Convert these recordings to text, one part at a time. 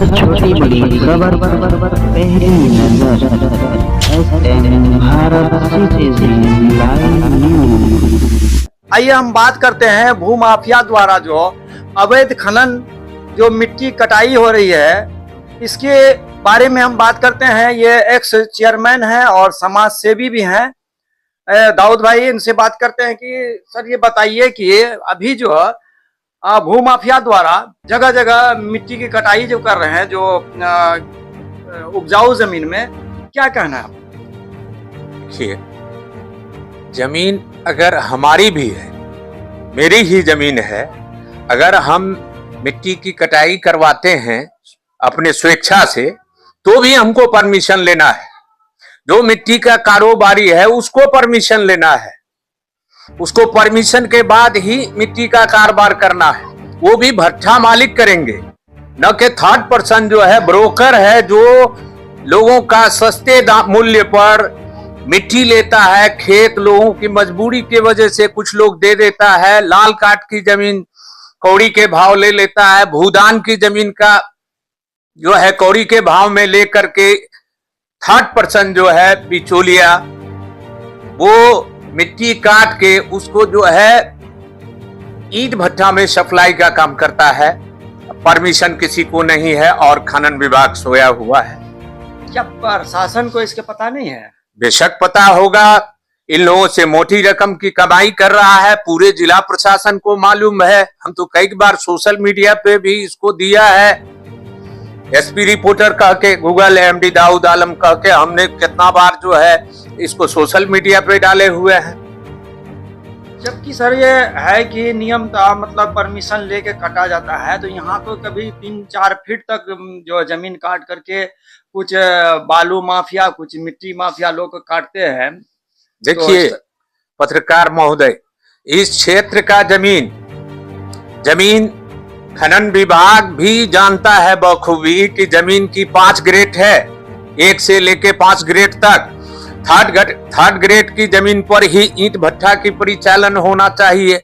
हर छोटी बड़ी खबर पहली नजर SN Bharat citizen live news. आइए हम बात करते हैं भू माफिया द्वारा जो अवैध खनन जो मिट्टी कटाई हो रही है, इसके बारे में हम बात करते हैं। ये एक्स चेयरमैन हैं और समाज सेवी भी हैं, दाऊद भाई। इनसे बात करते हैं कि सर ये बताइए कि अभी जो भू माफिया द्वारा जगह जगह मिट्टी की कटाई जो कर रहे हैं जो उपजाऊ जमीन में, क्या कहना है? देखिए, जमीन अगर हमारी भी है, मेरी ही जमीन है, अगर हम मिट्टी की कटाई करवाते हैं अपने स्वेच्छा से तो भी हमको परमिशन लेना है। जो मिट्टी का कारोबारी है उसको परमिशन लेना है, उसको परमिशन के बाद ही मिट्टी का कारोबार करना है। वो भी भट्ठा मालिक करेंगे, न कि थर्ड पर्सन जो है ब्रोकर है, जो लोगों का सस्ते मूल्य पर मिट्टी लेता है। खेत लोगों की मजबूरी की वजह से कुछ लोग दे देता है, लाल काट की जमीन कौड़ी के भाव ले लेता है, भूदान की जमीन का जो है कौड़ी के भाव में लेकर के थर्ड पर्सन जो है बिचौलिया वो मिट्टी काट के उसको जो है ईंट भट्ठा में सप्लाई का काम करता है। परमिशन किसी को नहीं है और खनन विभाग सोया हुआ है। क्या प्रशासन को इसके पता नहीं है? बेशक पता होगा, इन लोगों से मोटी रकम की कमाई कर रहा है। पूरे जिला प्रशासन को मालूम है। हम तो कई बार सोशल मीडिया पे भी इसको दिया है, एसपी रिपोर्टर कह के, गूगल एमडी दाऊद आलम कह के हमने कितना बार जो है इसको सोशल मीडिया पे डाले हुए हैं। जबकि सर ये है कि नियम मतलब परमिशन लेके काटा जाता है, तो यहाँ तो कभी 3-4 फीट तक जो जमीन काट करके कुछ बालू माफिया, कुछ मिट्टी माफिया लोग काटते हैं। देखिए पत्रकार महोदय, इस क्षेत्र का जमीन खनन विभाग भी जानता है बखूबी कि जमीन की 5 ग्रेड है, 1 से लेके 5 ग्रेड तक। थर्ड ग्रेड की जमीन पर ही ईंट भट्ठा की परिचालन होना चाहिए।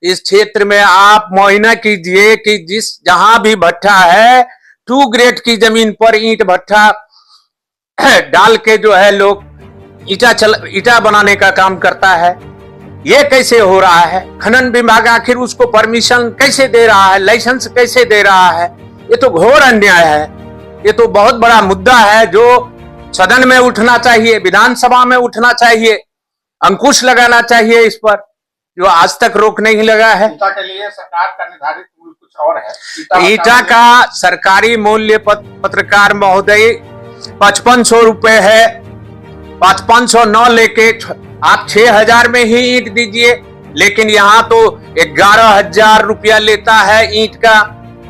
इस क्षेत्र में आप मुआयना कीजिए कि जहां भी भट्ठा है 2 ग्रेड की जमीन पर ईंट भट्ठा डाल के जो है लोग ईटा बनाने का काम करता है। ये कैसे हो रहा है? खनन विभाग आखिर उसको परमिशन कैसे दे रहा है, लाइसेंस कैसे दे रहा है? ये तो घोर अन्याय है। ये तो बहुत बड़ा मुद्दा है जो सदन में उठना चाहिए, विधानसभा में उठना चाहिए, अंकुश लगाना चाहिए इस पर, जो आज तक रोक नहीं लगा है। ईटा के लिए सरकार का निर्धारित मूल्य कुछ और है। ईटा का सरकारी मूल्य पत्रकार महोदय 5500 रुपए है। 5500 न लेके आप 6000 में ही ईंट दीजिए, लेकिन यहाँ तो 11000 रुपया लेता है ईंट का,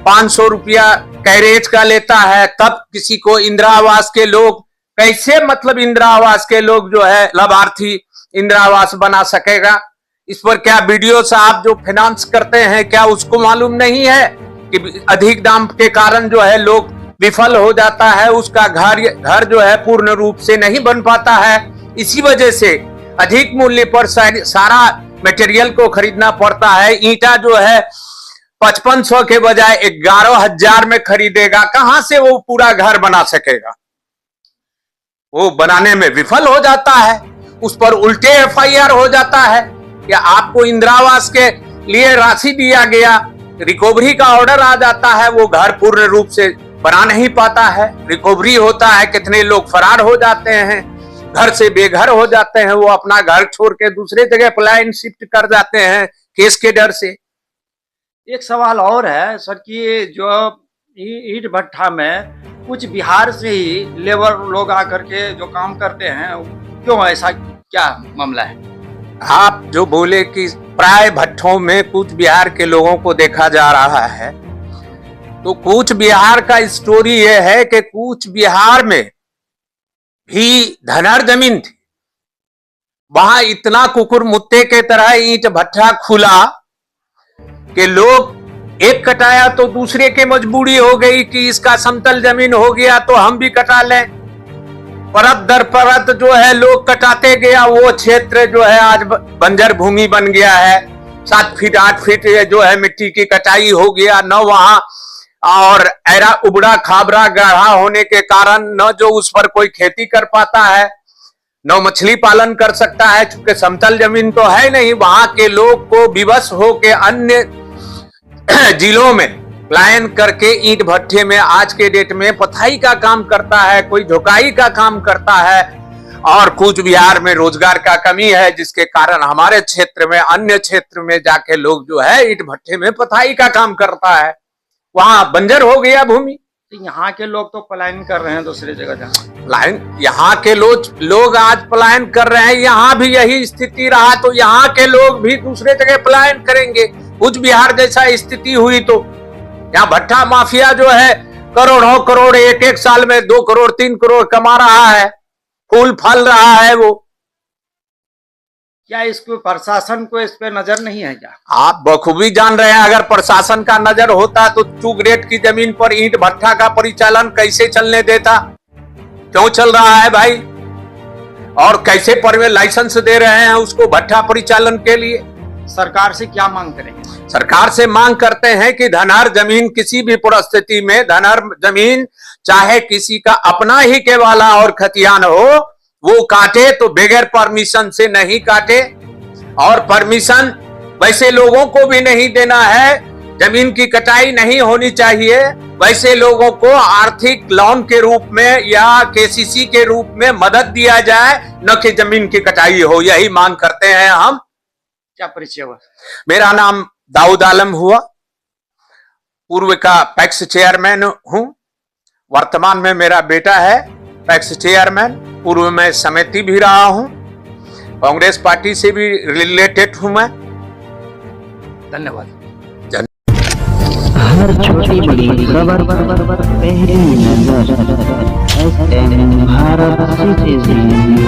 500 रुपया कैरेज का लेता है। तब किसी को इंदिरा आवास के लोग कैसे, मतलब इंदिरा आवास के लोग जो है लाभार्थी इंदिरा आवास बना सकेगा? इस पर क्या वीडियो साहब जो फाइनेंस करते हैं, क्या उसको मालूम नहीं है कि अधिक दाम के कारण जो है लोग विफल हो जाता है, उसका घर जो है पूर्ण रूप से नहीं बन पाता है। इसी वजह से अधिक मूल्य पर सारा मटेरियल को खरीदना पड़ता है। ईंटा जो है 5500 के बजाय 11000 में खरीदेगा, कहां से वो पूरा घर बना सकेगा? वो बनाने में विफल हो जाता है, उस पर उल्टे एफआईआर हो जाता है कि आपको इंदिरा आवास के लिए राशि दिया गया, रिकवरी का ऑर्डर आ जाता है, वो घर पूर्ण रूप से बना नहीं पाता है। रिकवरी होता है, कितने लोग फरार हो जाते हैं, घर से बेघर हो जाते हैं, वो अपना घर छोड़ के दूसरे जगह पलायन शिफ्ट कर जाते हैं केस के डर से। एक सवाल और है सर कि जो ईंट भट्ठा में कुछ बिहार से ही लेबर लोग आकर के जो काम करते हैं, क्यों ऐसा, क्या मामला है? आप जो बोले कि प्राय भट्ठों में कूच बिहार के लोगों को देखा जा रहा है, तो कूच बिहार का स्टोरी यह है कि कूच बिहार में भी धनहर जमीन थी। वहां इतना कुकुर मुत्ते के तरह ईंट भट्ठा खुला कि लोग एक कटाया तो दूसरे के मजबूरी हो गई कि इसका समतल जमीन हो गया तो हम भी कटा लें। परत दर परत जो है लोग कटाते गया, वो क्षेत्र जो है आज बंजर भूमि बन गया है। 7 फीट 8 फीट जो है मिट्टी की कटाई हो गया, न वहां और ऐरा उबड़ा खाबरा गढ़ा होने के कारण न जो उस पर कोई खेती कर पाता है, न मछली पालन कर सकता है, चूंकि समतल जमीन तो है नहीं। वहां के लोग को विवश होके अन्य जिलों में पलायन करके ईंट भट्ठे में आज के डेट में पथाई का काम करता है, कोई ढुकाई का काम करता है। और कूच बिहार में रोजगार का कमी है, जिसके कारण हमारे क्षेत्र में अन्य क्षेत्र में जाके लोग जो है ईंट भट्ठे में पथाई का काम करता है, वहां बंजर हो गया भूमि। तो यहाँ के लोग तो पलायन कर रहे हैं दूसरी जगह जाना। पलायन, यहाँ के लोग आज पलायन कर रहे हैं। यहाँ भी यही स्थिति रहा तो यहाँ के लोग भी दूसरे जगह पलायन करेंगे। कूच बिहार जैसा स्थिति हुई तो यहाँ भट्ठा माफिया जो है करोड़ों करोड़ एक एक साल में 2 करोड़ 3 करोड़ कमा रहा है, फूल फल रहा है। वो क्या इसको प्रशासन को इस पे नजर नहीं है क्या? आप बखूबी जान रहे हैं, अगर प्रशासन का नजर होता तो चूक रेट की जमीन पर ईंट भट्ठा का परिचालन कैसे चलने देता? क्यों चल रहा है भाई? और कैसे परमिट लाइसेंस दे रहे हैं उसको भट्ठा परिचालन के लिए? सरकार से क्या मांग करेंगे? सरकार से मांग करते हैं कि धनहर जमीन किसी भी परिस्थिति में धनहर जमीन चाहे किसी का अपना ही केवाला और खतियान हो, वो काटे तो बगैर परमिशन से नहीं काटे। और परमिशन वैसे लोगों को भी नहीं देना है, जमीन की कटाई नहीं होनी चाहिए। वैसे लोगों को आर्थिक लोन के रूप में या केसीसी के रूप में मदद दिया जाए, न कि जमीन की कटाई हो। यही मांग करते हैं हम। क्या परिचय हुआ? मेरा नाम दाऊद आलम हुआ, पूर्व का पैक्स चेयरमैन हूं। वर्तमान में मेरा बेटा है पैक्स चेयरमैन। पूर्व में समिति भी रहा हूं, कांग्रेस पार्टी से भी रिलेटेड हूं मैं। धन्यवाद। हर छोटी बड़ी खबर पहली नजर, एसएम भारत सिटीजन